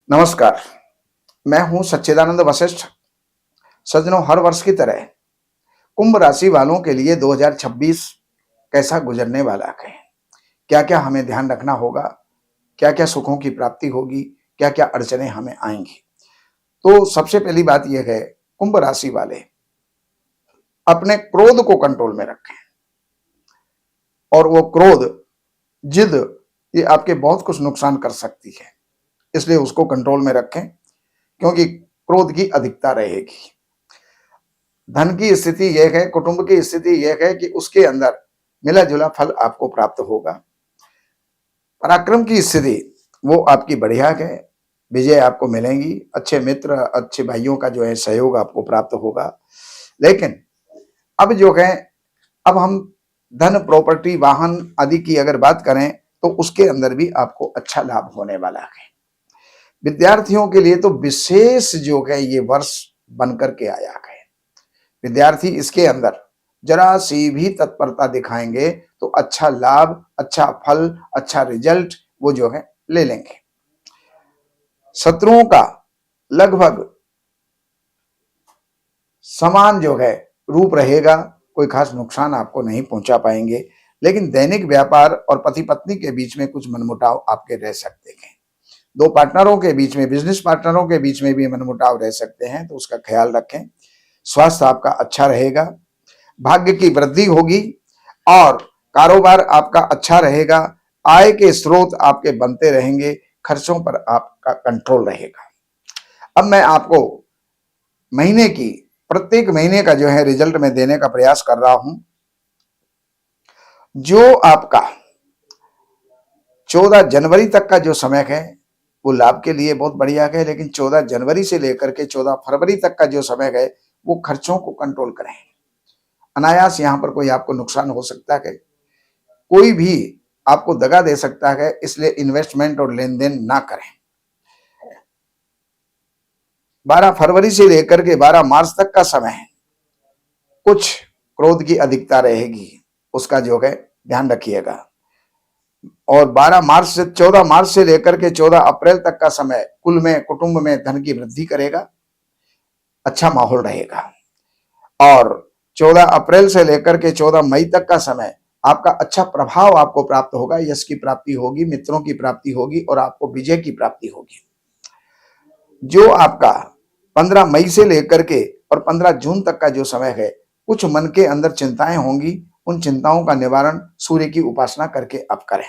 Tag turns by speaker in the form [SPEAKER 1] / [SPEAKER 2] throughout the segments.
[SPEAKER 1] नमस्कार। मैं हूं सच्चिदानंद वशिष्ठ। सज्जनों, हर वर्ष की तरह कुंभ राशि वालों के लिए 2026 कैसा गुजरने वाला है, क्या क्या हमें ध्यान रखना होगा, क्या क्या सुखों की प्राप्ति होगी, क्या क्या अड़चने हमें आएंगी। तो सबसे पहली बात यह है, कुंभ राशि वाले अपने क्रोध को कंट्रोल में रखें। और वो क्रोध, जिद, ये आपके बहुत कुछ नुकसान कर सकती है, इसलिए उसको कंट्रोल में रखें, क्योंकि क्रोध की अधिकता रहेगी। धन की स्थिति यह है, कुटुंब की स्थिति यह है कि उसके अंदर मिला जुला फल आपको प्राप्त होगा। पराक्रम की स्थिति वो आपकी बढ़िया है, विजय आपको मिलेंगी, अच्छे मित्र, अच्छे भाइयों का जो है सहयोग आपको प्राप्त होगा। लेकिन अब जो है, अब हम धन, प्रॉपर्टी, वाहन आदि की अगर बात करें तो उसके अंदर भी आपको अच्छा लाभ होने वाला है। विद्यार्थियों के लिए तो विशेष जो है ये वर्ष बनकर के आया है। विद्यार्थी इसके अंदर जरा सी भी तत्परता दिखाएंगे तो अच्छा लाभ, अच्छा फल, अच्छा रिजल्ट वो जो है ले लेंगे। शत्रुओं का लगभग समान जो है रूप रहेगा, कोई खास नुकसान आपको नहीं पहुंचा पाएंगे। लेकिन दैनिक व्यापार और पति पत्नी के बीच में कुछ मनमुटाव आपके रह सकते हैं। दो पार्टनरों के बीच में, बिजनेस पार्टनरों के बीच में भी मनमुटाव रह सकते हैं, तो उसका ख्याल रखें। स्वास्थ्य आपका अच्छा रहेगा, भाग्य की वृद्धि होगी और कारोबार आपका अच्छा रहेगा। आय के स्रोत आपके बनते रहेंगे, खर्चों पर आपका कंट्रोल रहेगा। अब मैं आपको महीने की, प्रत्येक महीने का जो है रिजल्ट में देने का प्रयास कर रहा हूं। जो आपका 14 जनवरी तक का जो समय है वो लाभ के लिए बहुत बढ़िया है, लेकिन 14 जनवरी से लेकर के 14 फरवरी तक का जो समय है वो खर्चों को कंट्रोल करें। अनायास यहां पर कोई आपको नुकसान हो सकता है, कोई भी आपको दगा दे सकता है, इसलिए इन्वेस्टमेंट और लेन देन ना करें। 12 फरवरी से लेकर के 12 मार्च तक का समय है, कुछ क्रोध की अधिकता रहेगी, उसका जो है ध्यान रखिएगा। और 12 मार्च से 14 मार्च से लेकर के 14 अप्रैल तक का समय कुल में कुटुंब में धन की वृद्धि करेगा, अच्छा माहौल रहेगा। और 14 अप्रैल से लेकर के 14 मई तक का समय आपका अच्छा प्रभाव आपको प्राप्त होगा, यश की प्राप्ति होगी, मित्रों की प्राप्ति होगी और आपको विजय की प्राप्ति होगी। जो आपका 15 मई से लेकर के और 15 जून तक का जो समय है, कुछ मन के अंदर चिंताएं होंगी, उन चिंताओं का निवारण सूर्य की उपासना करके आप करें।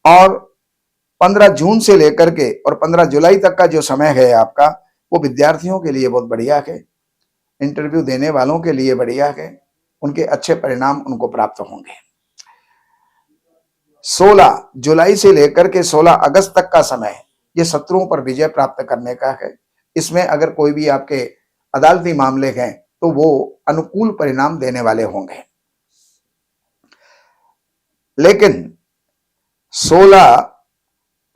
[SPEAKER 1] और 15 जून से लेकर के और 15 जुलाई तक का जो समय है आपका, वो विद्यार्थियों के लिए बहुत बढ़िया है, इंटरव्यू देने वालों के लिए बढ़िया है, उनके अच्छे परिणाम उनको प्राप्त होंगे। 16 जुलाई से लेकर के 16 अगस्त तक का समय ये शत्रुओं पर विजय प्राप्त करने का है। इसमें अगर कोई भी आपके अदालती मामले हैं तो वो अनुकूल परिणाम देने वाले होंगे। लेकिन 16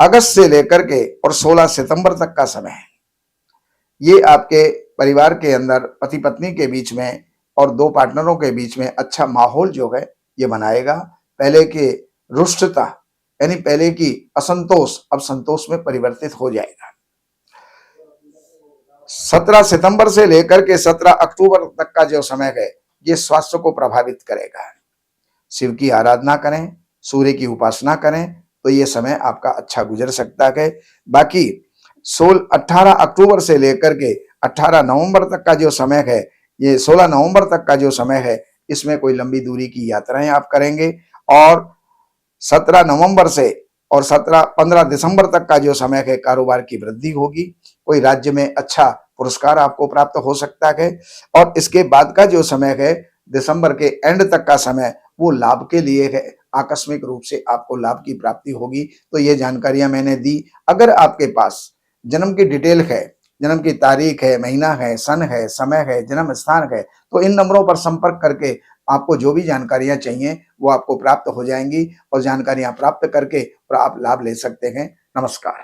[SPEAKER 1] अगस्त से लेकर के और 16 सितंबर तक का समय ये आपके परिवार के अंदर पति पत्नी के बीच में और दो पार्टनरों के बीच में अच्छा माहौल जो है ये बनाएगा। पहले की रुष्टता यानी पहले की असंतोष अब संतोष में परिवर्तित हो जाएगा। 17 सितंबर से लेकर के 17 अक्टूबर तक का जो समय है ये स्वास्थ्य को प्रभावित करेगा। शिव की आराधना करें, सूर्य की उपासना करें तो ये समय आपका अच्छा गुजर सकता है। बाकी 18 अक्टूबर से लेकर के 18 नवंबर तक का जो समय है, ये 16 नवंबर तक का जो समय है, इसमें कोई लंबी दूरी की यात्राएं आप करेंगे। और 17 नवंबर से और 15 दिसंबर तक का जो समय है, कारोबार की वृद्धि होगी, कोई राज्य में अच्छा पुरस्कार आपको प्राप्त हो सकता है। और इसके बाद का जो समय है, दिसंबर के एंड तक का समय, वो लाभ के लिए है, आकस्मिक रूप से आपको लाभ की प्राप्ति होगी। तो ये जानकारियां मैंने दी। अगर आपके पास जन्म की डिटेल है, जन्म की तारीख है, महीना है, सन है, समय है, जन्म स्थान है, तो इन नंबरों पर संपर्क करके आपको जो भी जानकारियां चाहिए वो आपको प्राप्त हो जाएंगी और जानकारियां प्राप्त करके और आप लाभ ले सकते हैं। नमस्कार।